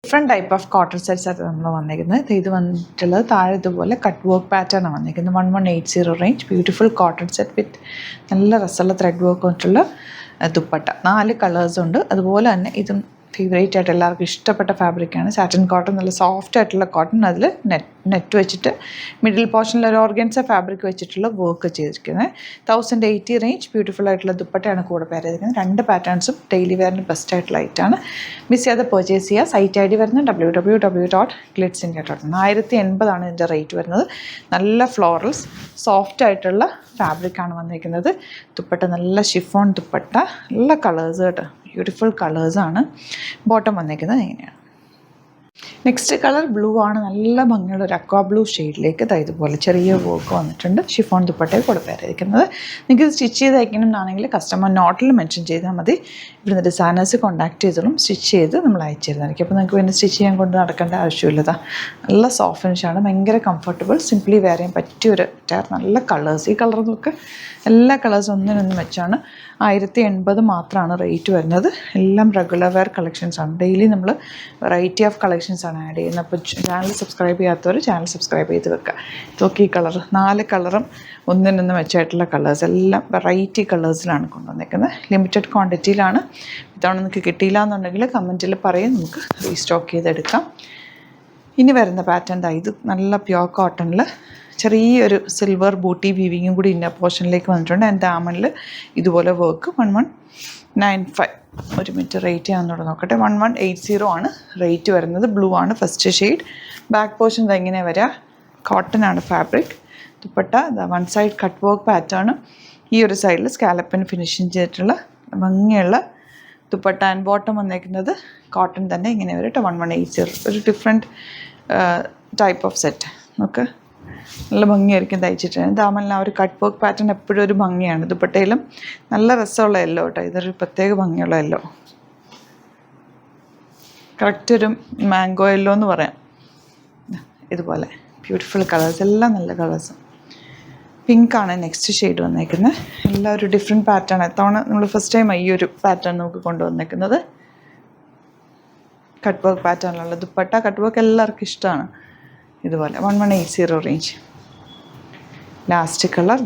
Different type of cotton sets ആയിട്ട് നമ്മൾ വന്നിരിക്കുന്നത്. ഇത് വന്നിട്ടുള്ളത് താഴെ ഇതുപോലെ കട്ട് വർക്ക് പാറ്റേൺ ആണ് വന്നിരിക്കുന്നത്. 1180 റേഞ്ച് ബ്യൂട്ടിഫുൾ കോട്ടൺ സെറ്റ് വിത്ത് നല്ല രസമുള്ള ത്രെഡ് വർക്ക് കൊണ്ടുള്ള ദുപ്പട്ട. 4 കളേഴ്സ് ഉണ്ട്. അതുപോലെ തന്നെ ഇതും ഫേവറേറ്റ് ആയിട്ട് എല്ലാവർക്കും ഇഷ്ടപ്പെട്ട ഫാബ്രിക്കാണ്. സാറ്റിൻ കോട്ടൺ, നല്ല സോഫ്റ്റ് ആയിട്ടുള്ള കോട്ടൺ. അതിൽ നെറ്റ് വെച്ചിട്ട് മിഡിൽ പോർഷനിൽ ഒരു ഓർഗൻസ ഫാബ്രിക് വെച്ചിട്ടുള്ള വർക്ക് ചെയ്തിരിക്കുന്നത്. 1080 റേഞ്ച് ബ്യൂട്ടിഫുൾ ആയിട്ടുള്ള ദുപ്പട്ടയാണ് കൂടെ പെയർ ചെയ്തിരിക്കുന്നത്. 2 പാറ്റേൺസും ഡെയിലി വെയറിന് ബെസ്റ്റ് ആയിട്ടുള്ള ഐറ്റാണ്. മിസ് ചെയ്യാതെ പർച്ചേസ് ചെയ്യുക. സൈറ്റ് ഐ ഡി വരുന്നത് www.glitzindia.in. 1080 ആണ് ഇതിൻ്റെ റേറ്റ് വരുന്നത്. നല്ല ഫ്ലോറൽസ് സോഫ്റ്റ് ആയിട്ടുള്ള ഫാബ്രിക്കാണ് വന്നിരിക്കുന്നത്. ദുപ്പട്ട നല്ല ഷിഫോൺ ദുപ്പട്ട, നല്ല കളേഴ്സ് കേട്ടോ, ബ്യൂട്ടിഫുൾ കളേഴ്സാണ്. ബോട്ടം വന്നിരിക്കുന്നത് ഇങ്ങനെയാണ്. നെക്സ്റ്റ് കളർ ബ്ലൂ ആണ്. നല്ല ഭംഗിയുള്ള ഒരു അക്വാ ബ്ലൂ ഷെയ്ഡിലേക്ക് ഇതുപോലെ ചെറിയ വർക്ക് വന്നിട്ടുണ്ട്. ഷിഫോൺ ദുപ്പട്ടയെ കൂടെ പേരായിരിക്കുന്നത്. നിങ്ങൾക്ക് സ്റ്റിച്ച് ചെയ്ത് അയക്കണമെന്നാണെങ്കിൽ കസ്റ്റമർ നോട്ടിൽ മെൻഷൻ ചെയ്താൽ മതി. ഇവിടുന്ന് ഡിസൈനേഴ്സ് കോൺടാക്ട് ചെയ്തോളും. സ്റ്റിച്ച് ചെയ്ത് നമ്മൾ അയച്ചു തരുന്നതായിരിക്കും. അപ്പോൾ നിങ്ങൾക്ക് പിന്നെ സ്റ്റിച്ച് ചെയ്യാൻ കൊണ്ട് നടക്കേണ്ട ആവശ്യമില്ലതാ. നല്ല സോഫ്റ്റ് ഫിനിഷാണ്, ഭയങ്കര കംഫർട്ടബിൾ, സിംപ്ലി വെയർ ചെയ്യാൻ പറ്റിയൊരു നല്ല കളേഴ്സ്. ഈ കളറുകളൊക്കെ എല്ലാ കളേഴ്സും ഒന്നിനൊന്നും വെച്ചാണ്. 1080 മാത്രമാണ് റേറ്റ് വരുന്നത്. എല്ലാം റെഗുലർ വെയർ കളക്ഷൻസ് ആണ്. ഡെയിലി നമ്മൾ വെറൈറ്റി ഓഫ് കളക്ഷൻസ് ആണ് ആഡ് ചെയ്യുന്നത്. അപ്പോൾ ചാനൽ സബ്സ്ക്രൈബ് ചെയ്യാത്തവർ ചാനൽ സബ്സ്ക്രൈബ് ചെയ്ത് വെക്കുക. ഇതൊക്കെ ഈ കളർ 4 കളറും ഒന്നിനൊന്നും വെച്ചായിട്ടുള്ള കളേഴ്സ്, എല്ലാം വെറൈറ്റി കളേഴ്സിലാണ് കൊണ്ടുവന്നിരിക്കുന്നത്. ലിമിറ്റഡ് ക്വാണ്ടിറ്റിയിലാണ്. ഇതവണ നിങ്ങൾക്ക് കിട്ടിയില്ല എന്നുണ്ടെങ്കിൽ കമൻറ്റിൽ പറയും, നമുക്ക് റീസ്റ്റോക്ക് ചെയ്തെടുക്കാം. ഇനി വരുന്ന പാറ്റേൺ ഇത് നല്ല പ്യോർ കോട്ടണിൽ ചെറിയൊരു സിൽവർ ബൂട്ടി വീവിങ്ങും കൂടി ഇന്ന പോർഷനിലേക്ക് വന്നിട്ടുണ്ട്. എൻ്റെ ആമനിൽ ഇതുപോലെ വർക്ക്. 1195. ഒരു മിനിറ്റ് റേറ്റ് ചെയ്യാമെന്നോട് നോക്കട്ടെ. 1180 ആണ് റേറ്റ് വരുന്നത്. ബ്ലൂ ആണ് ഫസ്റ്റ് ഷെയ്ഡ്. ബാക്ക് പോർഷൻ ഇതെങ്ങനെ വരിക, കോട്ടൺ ആണ് fabric. Dupatta one side cut work pattern. ഈ ഒരു സൈഡിൽ സ്കാലപ്പിന് ഫിനിഷിങ് ചെയ്തിട്ടുള്ള ഭംഗിയുള്ള ദുപ്പട്ട. ആൻഡ് ബോട്ടം വന്നേക്കുന്നത് കോട്ടൺ തന്നെ ഇങ്ങനെ വരും കേട്ടോ. 1180. ഒരു ഡിഫറെൻറ്റ് ടൈപ്പ് ഓഫ് സെറ്റ്. നമുക്ക് നല്ല ഭംഗിയായിരിക്കും തയ്ച്ചിട്ടുണ്ട്. ദാമനിൽ ആ ഒരു കട്ട് വർക്ക് പാറ്റേൺ എപ്പോഴും ഒരു ഭംഗിയാണ്. ദുപ്പട്ടയിലും നല്ല രസമുള്ള യെല്ലോ കേട്ടോ. ഇതൊരു പ്രത്യേക ഭംഗിയുള്ള യെല്ലോ, കറക്റ്റ് ഒരു മാംഗോ യെല്ലോ എന്ന് പറയാം. ഇതുപോലെ ബ്യൂട്ടിഫുൾ കളേഴ്സ്, എല്ലാം നല്ല കളേഴ്സ്. പിങ്കാണ് നെക്സ്റ്റ് ഷെയ്ഡ് വന്നേക്കുന്നത്. എല്ലാം ഒരു ഡിഫറെൻറ്റ് പാറ്റേൺ. എത്തവണ നമ്മൾ ഫസ്റ്റ് ടൈം ഈ ഒരു പാറ്റേൺ നമുക്ക് കൊണ്ടുവന്നേക്കുന്നത്. കട്ട് വർക്ക് പാറ്റേണിലുള്ള ദുപ്പട്ട. കട്ട് വർക്ക് എല്ലാവർക്കും ഇഷ്ടമാണ്. ഇതുപോലെ 1180 റേഞ്ച്. Last colour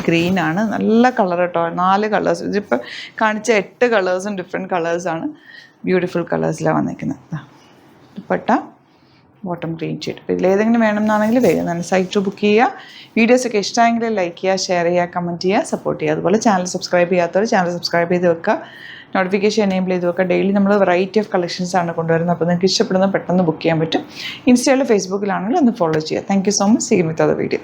ഗ്രീനാണ്. നല്ല കളർ കേട്ടോ. 4 കളേഴ്സ്. ഇതിപ്പോൾ കാണിച്ച 8 കളേഴ്സും ഡിഫറെൻറ്റ് കളേഴ്സാണ്. ബ്യൂട്ടിഫുൾ കളേഴ്സിലാണ് വന്നിരിക്കുന്നത്. Dupatta, bottom green shade. അപ്പോൾ ഇതിലേതെങ്കിലും വേണമെന്നാണെങ്കിൽ വേഗം തന്നെ സൈറ്റ് ബുക്ക് ചെയ്യുക. വീഡിയോസൊക്കെ ഇഷ്ടമെങ്കിൽ ലൈക്ക് ചെയ്യുക, ഷെയർ ചെയ്യുക, കമൻറ്റ് ചെയ്യുക, സപ്പോർട്ട് ചെയ്യുക. അതുപോലെ ചാനൽ സബ്സ്ക്രൈബ് ചെയ്യാത്തവർ ചാനൽ സബ്സ്ക്രൈബ് ചെയ്ത് വെക്കുക. നോട്ടിഫിക്കേഷൻ എനേബിൾ ചെയ്ത് വെക്കുക. ഡെയിലി നമ്മൾ വെറൈറ്റി ഓഫ് കളക്ഷൻസ് ആണ് കൊണ്ടുവരുന്നത്. അപ്പോൾ നിങ്ങൾക്ക് ഇഷ്ടപ്പെടുന്നത് പെട്ടെന്ന് ബുക്ക് ചെയ്യാൻ പറ്റും. ഇൻസ്റ്റയിലും ഫേസ്ബുക്കിലാണെങ്കിലും ഒന്ന് ഫോളോ ചെയ്യുക. Thank you so much. See you with other video.